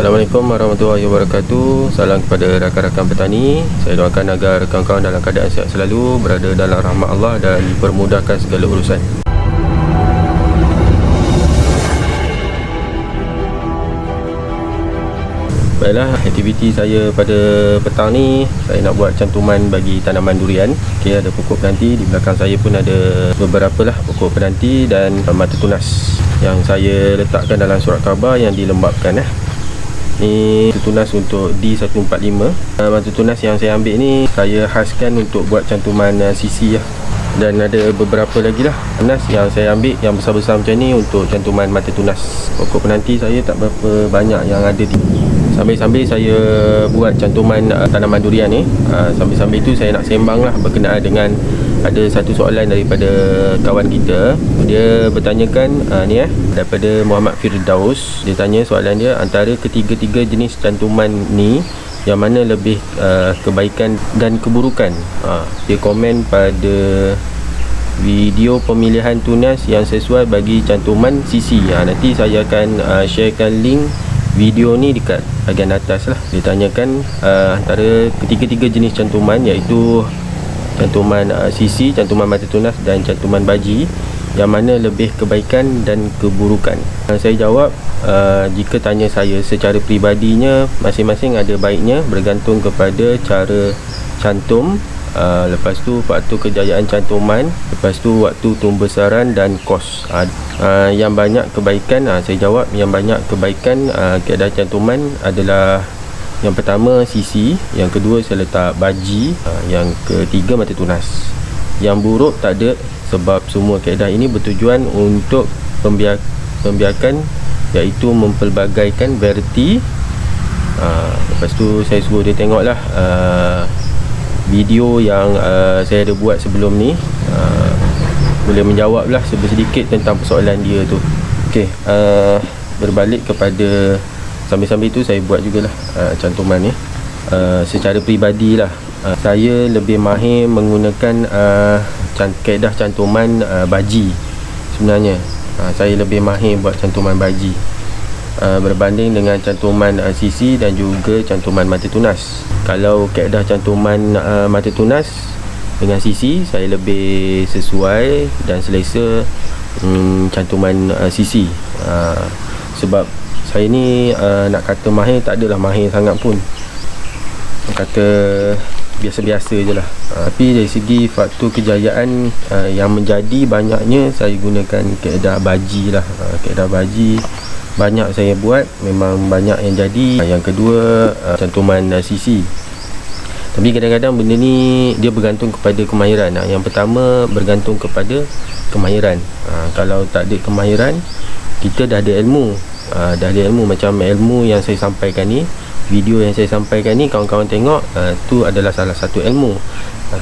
Assalamualaikum warahmatullahi wabarakatuh. Salam kepada rakan-rakan petani. Saya doakan agar kawan-kawan dalam keadaan sihat selalu, berada dalam rahmat Allah dan dipermudahkan segala urusan. Baiklah, aktiviti saya pada petang ni, saya nak buat cantuman bagi tanaman durian. Okey, ada pokok penanti, di belakang saya pun ada beberapa lah pokok penanti dan mata tunas yang saya letakkan dalam surat khabar yang dilembapkan. Ni tunas untuk D145. Mata tunas yang saya ambil ni saya khaskan untuk buat cantuman CC lah. Dan ada beberapa lagi lah tunas yang saya ambil yang besar-besar macam ni untuk cantuman mata tunas. Pokok penanti saya tak berapa banyak yang ada di. Sambil-sambil saya buat cantuman tanaman durian ni, sambil-sambil tu saya nak sembang lah berkenaan dengan ada satu soalan daripada kawan kita. Dia bertanyakan daripada Muhammad Firdaus. Dia tanya soalan dia, antara ketiga-tiga jenis cantuman ni yang mana lebih kebaikan dan keburukan. Dia komen pada video pemilihan tunas yang sesuai bagi cantuman CC. Nanti saya akan sharekan link video ni dekat bahagian atas lah. Dia tanyakan antara ketiga-tiga jenis cantuman, iaitu cantuman CC, cantuman mata tunas dan cantuman baji, yang mana lebih kebaikan dan keburukan. Saya jawab, jika tanya saya secara peribadinya, masing-masing ada baiknya bergantung kepada cara cantum, lepas tu faktor kejayaan cantuman, lepas tu waktu tumbesaran dan kos. Yang banyak kebaikan, saya jawab yang banyak kebaikan keadaan cantuman adalah yang pertama CC, yang kedua saya letak baji, yang ketiga mata tunas. Yang buruk tak ada, sebab semua kaedah ini bertujuan untuk pembiakan, iaitu mempelbagaikan variety. Lepas tu saya suruh dia tengoklah video yang saya ada buat sebelum ni, boleh menjawab lah sedikit tentang persoalan dia tu. Okey, berbalik kepada sambil-sambil tu saya buat jugalah cantuman ni. Secara peribadi lah, saya lebih mahir menggunakan kaedah cantuman baji. Sebenarnya saya lebih mahir buat cantuman baji berbanding dengan cantuman CC dan juga cantuman mata tunas. Kalau kaedah cantuman mata tunas dengan CC, saya lebih sesuai dan selesa cantuman CC. Sebab saya ni nak kata mahir, tak adalah mahir sangat pun, kata biasa-biasa je lah. Tapi dari segi faktor kejayaan yang menjadi banyaknya, saya gunakan kaedah baji lah. Kaedah baji banyak saya buat, memang banyak yang jadi. Yang kedua cantuman CC. Tapi kadang-kadang benda ni dia bergantung kepada kemahiran. Yang pertama bergantung kepada kemahiran. Kalau tak ada kemahiran, kita dah ada ilmu. Dah ada ilmu, macam ilmu yang saya sampaikan ni, video yang saya sampaikan ni, kawan-kawan tengok, tu adalah salah satu ilmu.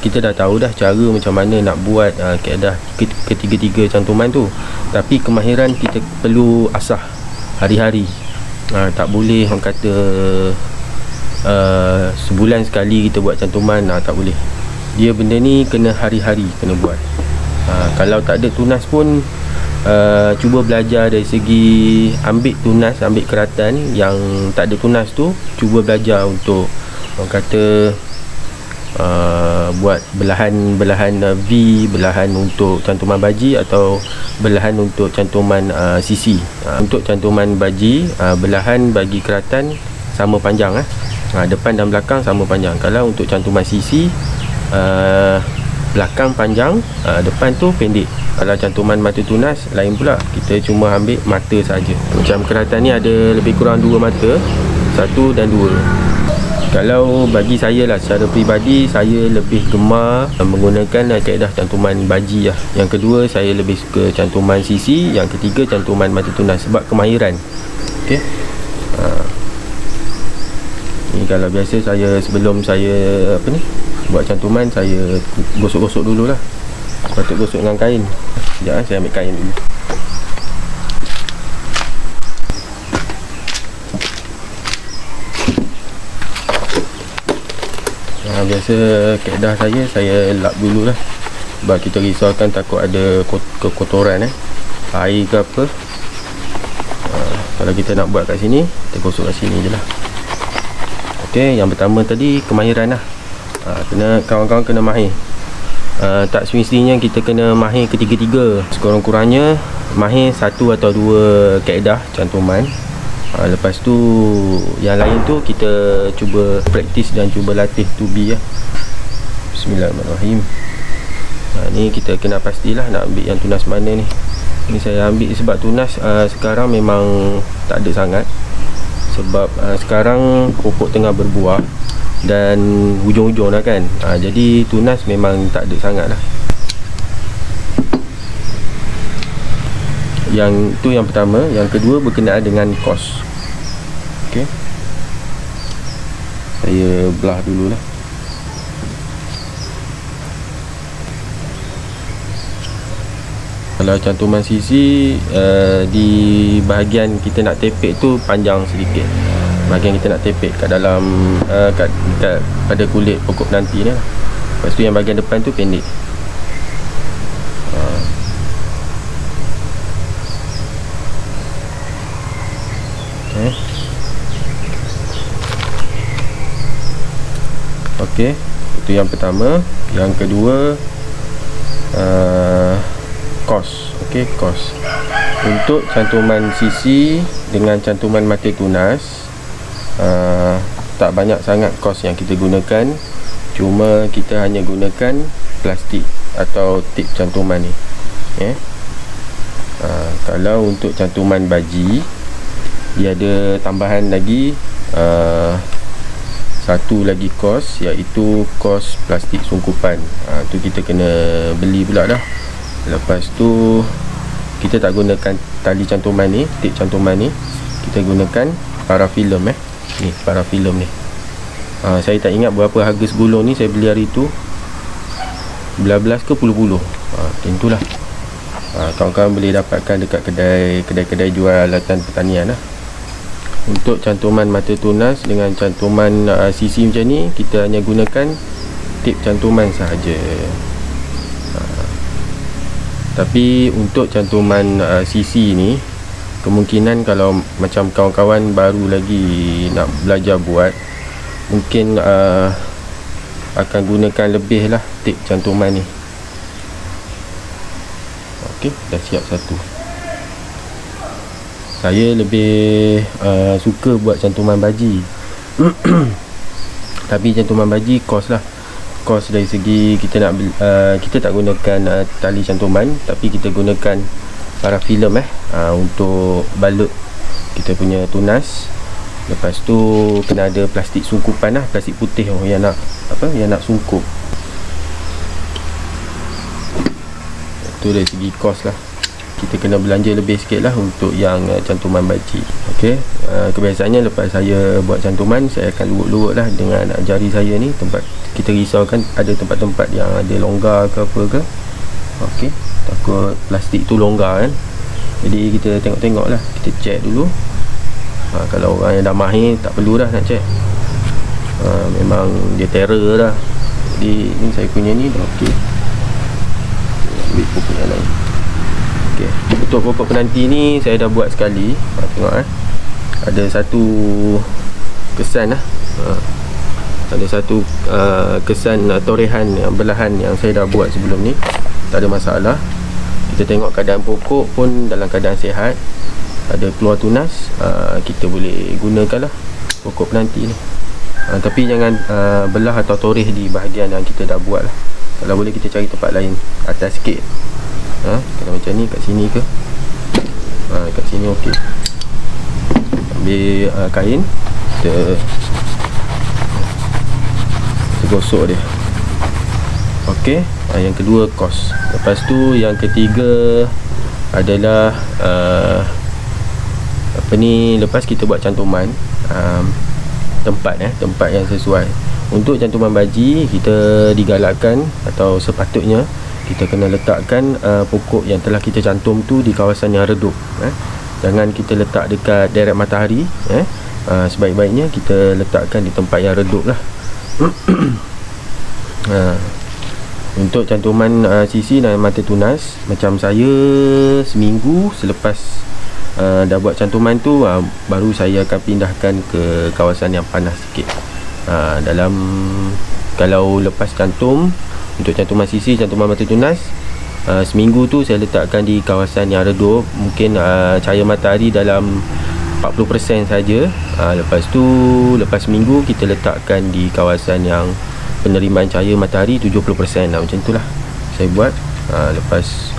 Kita dah tahu dah cara macam mana nak buat kaedah ketiga-tiga cantuman tu. Tapi kemahiran kita perlu asah hari-hari. Tak boleh orang kata sebulan sekali kita buat cantuman, tak boleh. Dia benda ni kena hari-hari kena buat. Kalau tak ada tunas pun, cuba belajar dari segi ambil tunas, ambil keratan yang tak ada tunas tu, cuba belajar untuk orang kata buat belahan V, belahan untuk cantuman baji atau belahan untuk cantuman CC. Untuk cantuman baji, belahan bagi keratan sama panjang, depan dan belakang sama panjang. Kalau untuk cantuman CC, belakang panjang, depan tu pendek. Kalau cantuman mata tunas lain pula, kita cuma ambil mata saja. Macam keratan ni ada lebih kurang 2 mata, 1 dan 2. Kalau bagi saya lah, secara peribadi saya lebih gemar menggunakan kaedah cantuman baji lah. Yang kedua saya lebih suka cantuman CC, yang ketiga cantuman mata tunas sebab kemahiran. Okey. Ni kalau biasa saya sebelum saya buat cantuman, saya gosok-gosok dululah. Patut gosok dengan kain. Sekejap, saya ambil kain dulu. Biasa kaedah saya lap dululah. Sebab kita risaukan takut ada kekotoran, air ke apa. Kalau kita nak buat kat sini, kita gosok kat sini je lah. Okey, yang pertama tadi kemahiran lah. Kena kawan-kawan kena mahir. Tak semestinya kita kena mahir ketiga-tiga. Sekurang-kurangnya mahir satu atau dua kaedah cantuman. Lepas tu yang lain tu kita cuba praktis dan cuba latih tubi lah. Bismillahirrahmanirrahim. Ni kita kena pastilah nak ambil yang tunas mana ni. Ni saya ambil sebab tunas sekarang memang tak ada sangat. Sebab sekarang pokok tengah berbuah dan hujung-hujung lah kan. Jadi tunas memang tak ada sangat lah. Yang tu yang pertama. Yang kedua berkenaan dengan kos. Okey, saya belah dululah. Kalau cantuman sisi di bahagian kita nak tepek tu panjang sedikit. Bahagian kita nak tepek kat dalam pada kulit pokok penanti ni lah. Lepas tu yang bahagian depan tu pendek. Okey, itu yang pertama. Yang kedua kos. Okey, kos. Untuk cantuman sisi dengan cantuman mata tunas, tak banyak sangat kos yang kita gunakan. Cuma kita hanya gunakan plastik atau tip cantuman ni. Kalau untuk cantuman baji, dia ada tambahan lagi satu lagi kos, iaitu kos plastik sungkupan. Tu kita kena beli pula dah. Lepas tu kita tak gunakan tali cantuman ni, tip cantuman ni. Kita gunakan parafilm ni, parafilm ni. Saya tak ingat berapa harga segulung ni. Saya beli hari tu belas-belas ke puluh-puluh. Tentulah kawan-kawan boleh dapatkan dekat kedai-kedai jual alatan pertanian lah. Untuk cantuman mata tunas dengan cantuman sisi macam ni, kita hanya gunakan tip cantuman sahaja. Tapi untuk cantuman sisi ni, kemungkinan kalau macam kawan-kawan baru lagi nak belajar buat, mungkin akan gunakan lebih lah tip cantuman ni. Okey, dah siap satu. Saya lebih suka buat cantuman baji. Tapi cantuman baji kos lah. Kos dari segi kita nak kita tak gunakan tali cantuman, tapi kita gunakan parafilm untuk balut kita punya tunas. Lepas tu kena ada plastik sungkupan lah, plastik putih yang nak sungkup. Itu dari segi kos lah. Kita kena belanja lebih sikit lah untuk yang cantuman baji. Okey, kebiasaannya lepas saya buat cantuman, saya akan lurut-lurut lah dengan jari saya ni. Tempat kita risaukan ada tempat-tempat yang ada longgar ke apa ke. Okey, takut plastik tu longgar kan. Jadi kita tengok-tengok lah, kita check dulu. Kalau orang yang dah mahir, tak perlu dah nak check. Memang dia terror dah. Jadi ni saya punya ni dah okey. Ambil pokok yang lain. Okay. Untuk pokok penanti ni saya dah buat sekali. Tengok ada satu kesan lah. Ada satu kesan torehan belahan yang saya dah buat sebelum ni. Tak ada masalah. Kita tengok keadaan pokok pun dalam keadaan sihat. Ada keluar tunas, kita boleh gunakan lah pokok penanti ni. Tapi jangan belah atau toreh di bahagian yang kita dah buat lah. Kalau boleh kita cari tempat lain, atas sikit. Kalau macam ni, kat sini ke? Kat sini okey. Ambil kain, kita gosok dia. Okey, yang kedua kos. Lepas tu yang ketiga adalah lepas kita buat cantuman, tempat yang sesuai. Untuk cantuman baji, kita digalakkan atau sepatutnya kita kena letakkan pokok yang telah kita cantum tu di kawasan yang redup. Jangan kita letak dekat direct matahari. Sebaik-baiknya kita letakkan di tempat yang redup lah. Untuk cantuman sisi dan mata tunas, macam saya seminggu selepas dah buat cantuman tu, baru saya akan pindahkan ke kawasan yang panas sikit. Dalam, kalau lepas cantum, untuk cantuman sisi, cantuman mata tunas, seminggu tu saya letakkan di kawasan yang redup, mungkin cahaya matahari dalam 40% saja. Lepas tu, lepas seminggu kita letakkan di kawasan yang penerimaan cahaya matahari 70%. Macam tu lah saya buat. Lepas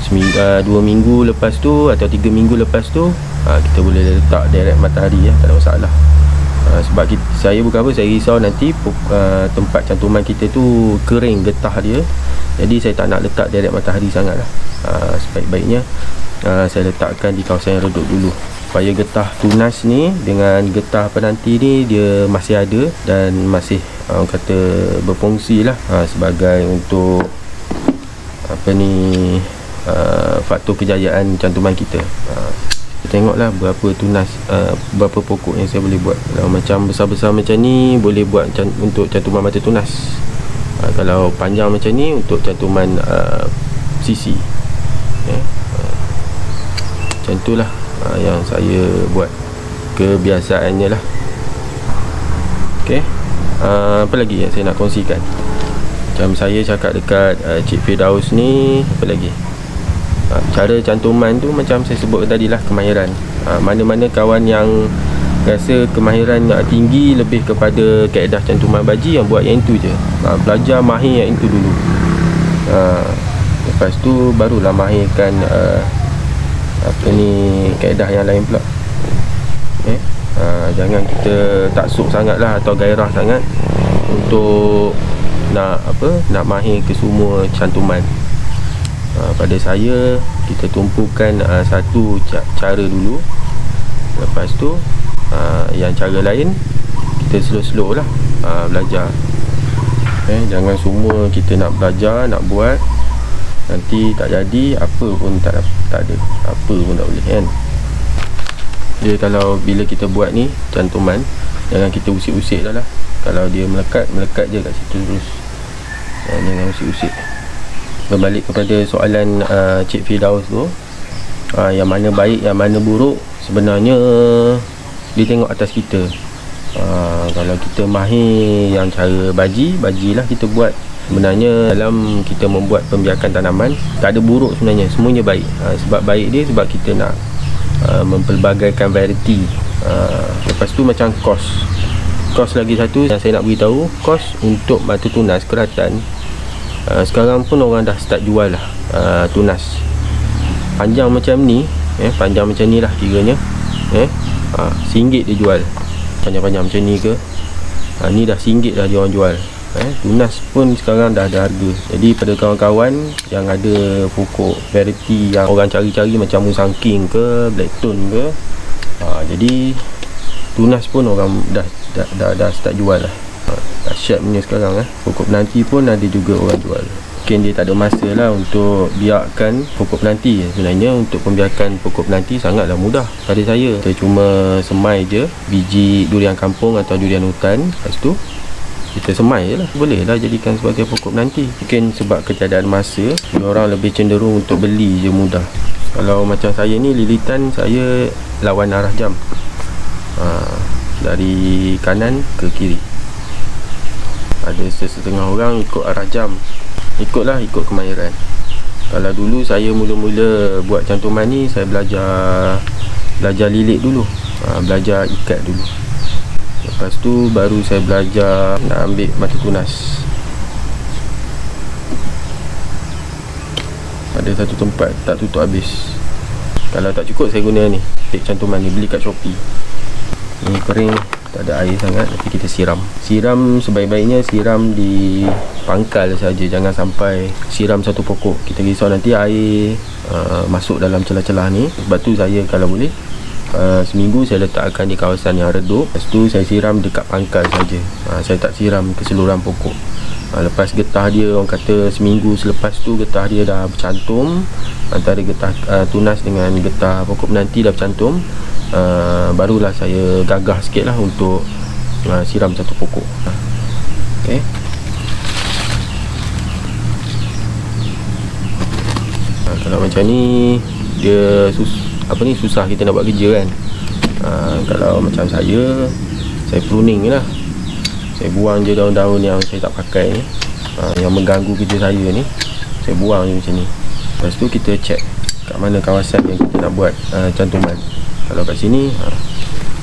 2 minggu lepas tu atau 3 minggu lepas tu, kita boleh letak direct matahari, tak ada masalah. Sebab saya bukan apa, saya risau nanti tempat cantuman kita tu kering getah dia. Jadi saya tak nak letak direct matahari sangat lah. Sebaik-baiknya saya letakkan di kawasan yang redup dulu, supaya getah tunas ni dengan getah penanti ni dia masih ada dan masih orang kata berfungsi lah, sebagai untuk apa ni, faktor kejayaan cantuman kita. Kita tengoklah berapa tunas, berapa pokok yang saya boleh buat. Kalau macam besar-besar macam ni, boleh buat untuk cantuman mata tunas. Kalau panjang macam ni, untuk cantuman sisi. Macam tu lah yang saya buat, kebiasaannya lah. Okay, apa lagi yang saya nak kongsikan? Macam saya cakap dekat Cik Firdaus ni, apa lagi, cara cantuman tu macam saya sebut tadi lah, kemahiran. Mana-mana kawan yang rasa kemahiran tinggi lebih kepada kaedah cantuman baji, yang buat yang itu je. Belajar mahir yang itu dulu. Lepas tu barulah mahirkan apa ni, kaedah yang lain pula. Jangan kita taksub sangat lah, atau gairah sangat untuk nak mahir ke semua cantuman. Pada saya, kita tumpukan satu cara dulu. Lepas tu yang cara lain kita slow-slow lah belajar. Jangan semua kita nak belajar, nak buat, nanti tak jadi, apa pun tak ada, apa pun tak boleh kan. Dia kalau bila kita buat ni cantuman, jangan kita usik-usik dah lah. Kalau dia melekat je kat situ terus. Jangan usik-usik. Berbalik kepada soalan Cik Firdaus tu, yang mana baik, yang mana buruk, sebenarnya dia tengok atas kita. Kalau kita mahir yang cara bajilah kita buat. Sebenarnya dalam kita membuat pembiakan tanaman, tak ada buruk sebenarnya, semuanya baik. Sebab baik dia, sebab kita nak mempelbagaikan variety. Lepas tu macam kos lagi satu yang saya nak beritahu, kos untuk mata tunas keratan. Sekarang pun orang dah start jual lah tunas panjang macam ni, panjang macam ni lah kiranya, RM1 dia jual panjang-panjang macam ni ke. Ni dah RM1 dah dia orang jual. Tunas pun sekarang dah ada harga. Jadi pada kawan-kawan yang ada pokok variety yang orang cari-cari macam Musang King ke, Blackstone ke, jadi tunas pun orang dah start jual lah. Dahsyat punya sekarang. Pokok penanti pun ada juga orang jual. Mungkin dia tak ada masa lah untuk biakkan pokok penanti. Sebenarnya untuk pembiakan pokok penanti sangatlah mudah pada saya. Saya cuma semai je biji durian kampung atau durian hutan. Lepas tu kita semai je lah, boleh lah jadikan sebagai pokok penanti. Mungkin sebab ketiadaan masa, orang lebih cenderung untuk beli je mudah. Kalau macam saya ni, lilitan saya lawan arah jam, dari kanan ke kiri. Ada setengah orang ikut arah jam, ikut kemahiran. Kalau dulu saya mula-mula buat cantuman ni, saya belajar lilit dulu, belajar ikat dulu. Lepas tu baru saya belajar nak ambil mata tunas. Ada satu tempat tak tutup habis. Kalau tak cukup, saya guna ni, tip cantuman ni, beli kat Shopee. Ni kering, tak ada air sangat, nanti kita siram. Sebaik-baiknya siram di pangkal saja, jangan sampai siram satu pokok. Kita risau nanti air masuk dalam celah-celah ni. Sebab tu saya kalau boleh, seminggu saya letakkan di kawasan yang redup. Lepas tu saya siram dekat pangkal saja. Saya tak siram keseluruhan pokok. Lepas getah dia, orang kata seminggu selepas tu getah dia dah bercantum, antara getah tunas dengan getah pokok penanti dah bercantum, barulah saya gagah sikit lah untuk siram satu pokok. Okay. Kalau macam ni, dia apa ni, susah kita nak buat kerja kan. Kalau macam saya pruning je lah. Saya buang je daun-daun yang saya tak pakai ni, yang mengganggu kerja saya ni, saya buang je macam ni. Lepas tu kita check kat mana kawasan yang kita nak buat cantuman. Kalau kat sini,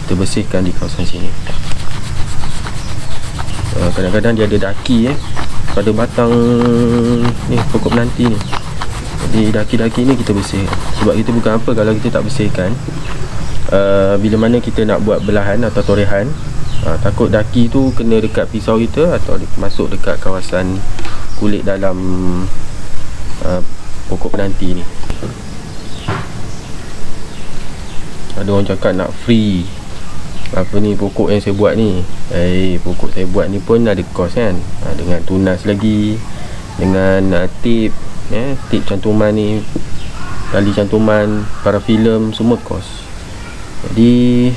kita bersihkan di kawasan sini. Kadang-kadang dia ada daki pada batang ni, pokok penanti ni. Jadi daki-daki ni kita bersih. Sebab kita bukan apa kalau kita tak bersihkan, bila mana kita nak buat belahan atau torehan, takut daki tu kena dekat pisau kita atau masuk dekat kawasan kulit dalam pokok penanti ni. Ada orang cakap nak free apa ni pokok yang saya buat ni. Pokok saya buat ni pun ada kos kan, dengan tunas lagi, dengan tip tip cantuman ni, tali cantuman, parafilm, semua kos. Jadi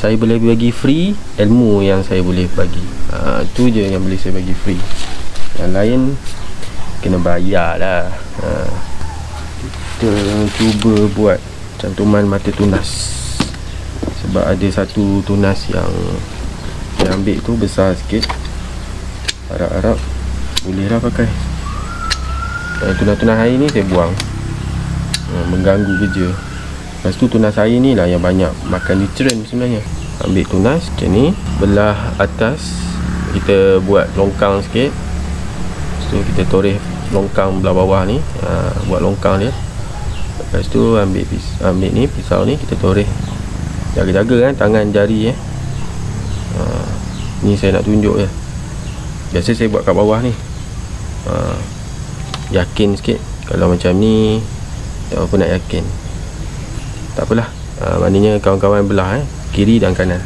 saya boleh bagi free ilmu yang saya boleh bagi. Itu je yang boleh saya bagi free. Yang lain kena bayar lah. Kita cuba buat cantuman mata tunas. Sebab ada satu tunas yang saya ambil tu besar sikit, harap-harap boleh lah pakai. Tunas-tunas air ni saya buang, mengganggu kerja. Lepas tu tunas air ni lah yang banyak makan nutrien sebenarnya. Ambil tunas macam ni, belah atas kita buat longkang sikit. Lepas tu kita toreh longkang belah bawah ni, buat longkang dia. Lepas tu ambil ni pisau ni, kita toreh. Jaga-jaga kan tangan jari ni saya nak tunjuk je. Biasa saya buat kat bawah ni. Yakin sikit. Kalau macam ni tak apa nak yakin, tak apalah. Maknanya kawan-kawan belah kiri dan kanan.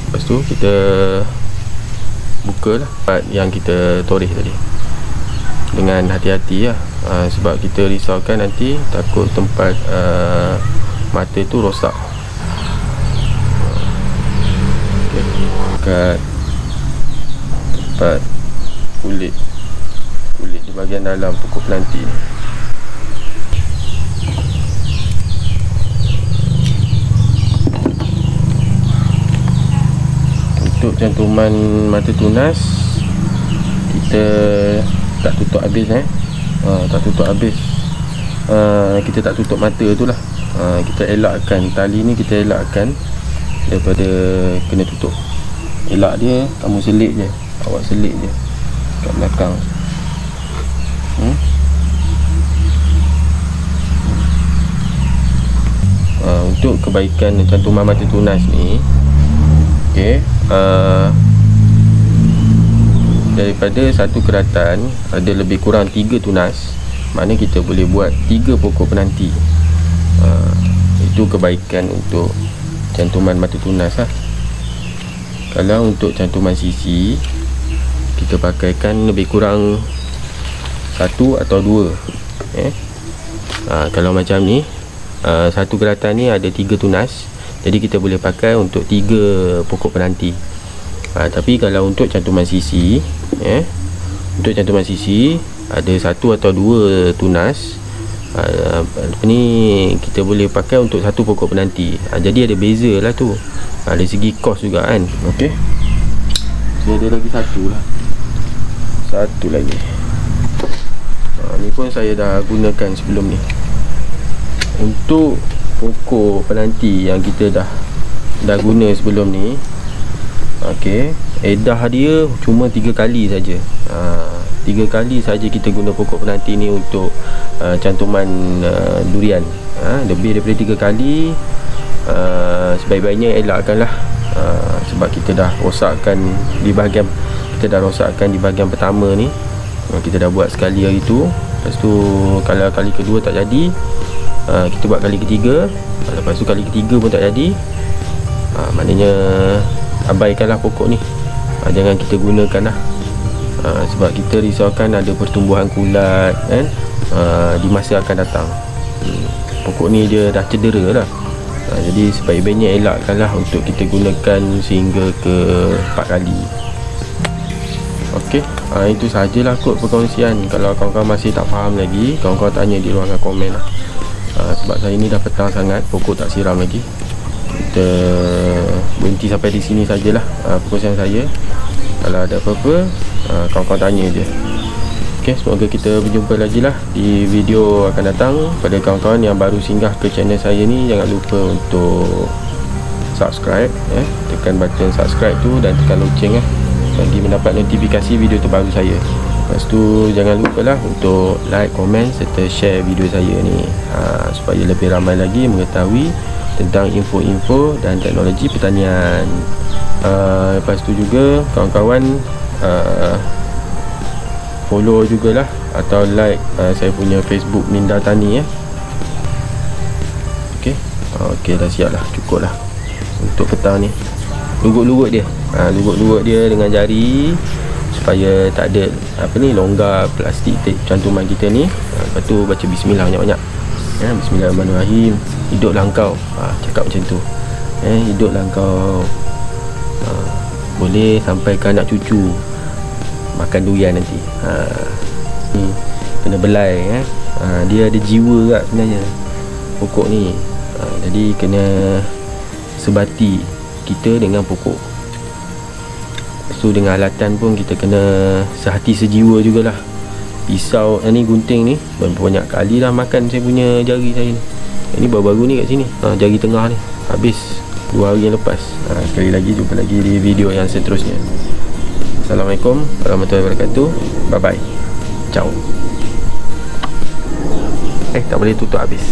Lepas tu kita buka lah part yang kita toreh tadi dengan hati-hati lah. Sebab kita risaukan nanti takut tempat mata tu rosak. Kat tempat kulit di bahagian dalam pokok penanti ni. Untuk cantuman mata tunas, kita tak tutup habis tak tutup habis. Kita tak tutup mata tu lah. Kita elakkan tali ni, kita elakkan daripada kena tutup. Elak dia, kamu selit je, awak selit je kat belakang. Untuk kebaikan cantuman mata tunas ni, daripada satu keratan ada lebih kurang 3 tunas, maknanya kita boleh buat 3 pokok penanti. Itu kebaikan untuk cantuman mata tunas lah. Kalau untuk cantuman sisi, kita pakaikan lebih kurang 1 atau 2. Kalau macam ni, satu keratan ni ada 3 tunas, jadi kita boleh pakai untuk 3 pokok penanti. Tapi kalau untuk cantuman sisi, untuk cantuman sisi ada 1 atau 2 tunas. Ni kita boleh pakai untuk 1 pokok penanti. Jadi ada beza lah tu, dari segi kos juga kan. Okey, dia ada lagi satu lagi. Ni pun saya dah gunakan sebelum ni. Untuk pokok penanti yang kita dah guna sebelum ni, edah dia cuma 3 kali saja. 3 kali saja kita guna pokok penanti ni untuk cantuman durian. Lebih daripada 3 kali, sebaik-baiknya elakkanlah. Sebab kita dah rosakkan di bahagian pertama ni. Kita dah buat sekali hari tu. Lepas tu kalau kali kedua tak jadi, kita buat kali ketiga. Lepas tu kali ketiga pun tak jadi, maknanya abaikanlah pokok ni. Jangan kita gunakan lah. Sebab kita risaukan ada pertumbuhan kulat kan, di masa akan datang. Pokok ni dia dah cedera lah. Jadi sebaik-baiknya elakkanlah untuk kita gunakan sehingga ke 4 kali. Okey. Itu sajalah kot perkongsian. Kalau kawan-kawan masih tak faham lagi, kawan-kawan tanya di ruangan komen lah. Sebab saya ni dah petang sangat, pokok tak siram lagi. Kita berhenti sampai di sini sajalah perkongsian saya. Kalau ada apa-apa, kawan-kawan tanya je. Okay, semoga kita berjumpa lagi lah di video akan datang. Pada kawan-kawan yang baru singgah ke channel saya ni, jangan lupa untuk subscribe, tekan button subscribe tu dan tekan loceng bagi mendapat notifikasi video terbaru saya. Lepas tu jangan lupa lah untuk like, komen serta share video saya ni, supaya lebih ramai lagi mengetahui tentang info-info dan teknologi pertanian. Lepas tu juga kawan-kawan follow jugalah atau like saya punya Facebook Minda Tani Okey, dah siap lah, cukup lah untuk petang ni. Lugut-lugut dia, lugut-lugut dia dengan jari supaya tak ada longgar plastik cantuman kita ni. Lepas tu baca bismillah banyak-banyak. Bismillahirrahmanirrahim. Hiduplah engkau, cakap macam tu. Hiduplah engkau. Boleh sampai ke anak cucu makan durian nanti. Ni kena belai dia ada jiwa kat sebenarnya pokok ni. Jadi kena sebati kita dengan pokok. So dengan alatan pun kita kena sehati sejiwa jugalah. Pisau ni, gunting ni banyak kali dah makan saya punya jari saya ni. Ini baru-baru ni kat sini, jari tengah ni habis 2 hari yang lepas. Sekali lagi, jumpa lagi di video yang seterusnya. Assalamualaikum warahmatullahi wabarakatuh. Bye bye. Ciao. Tak boleh tutup habis.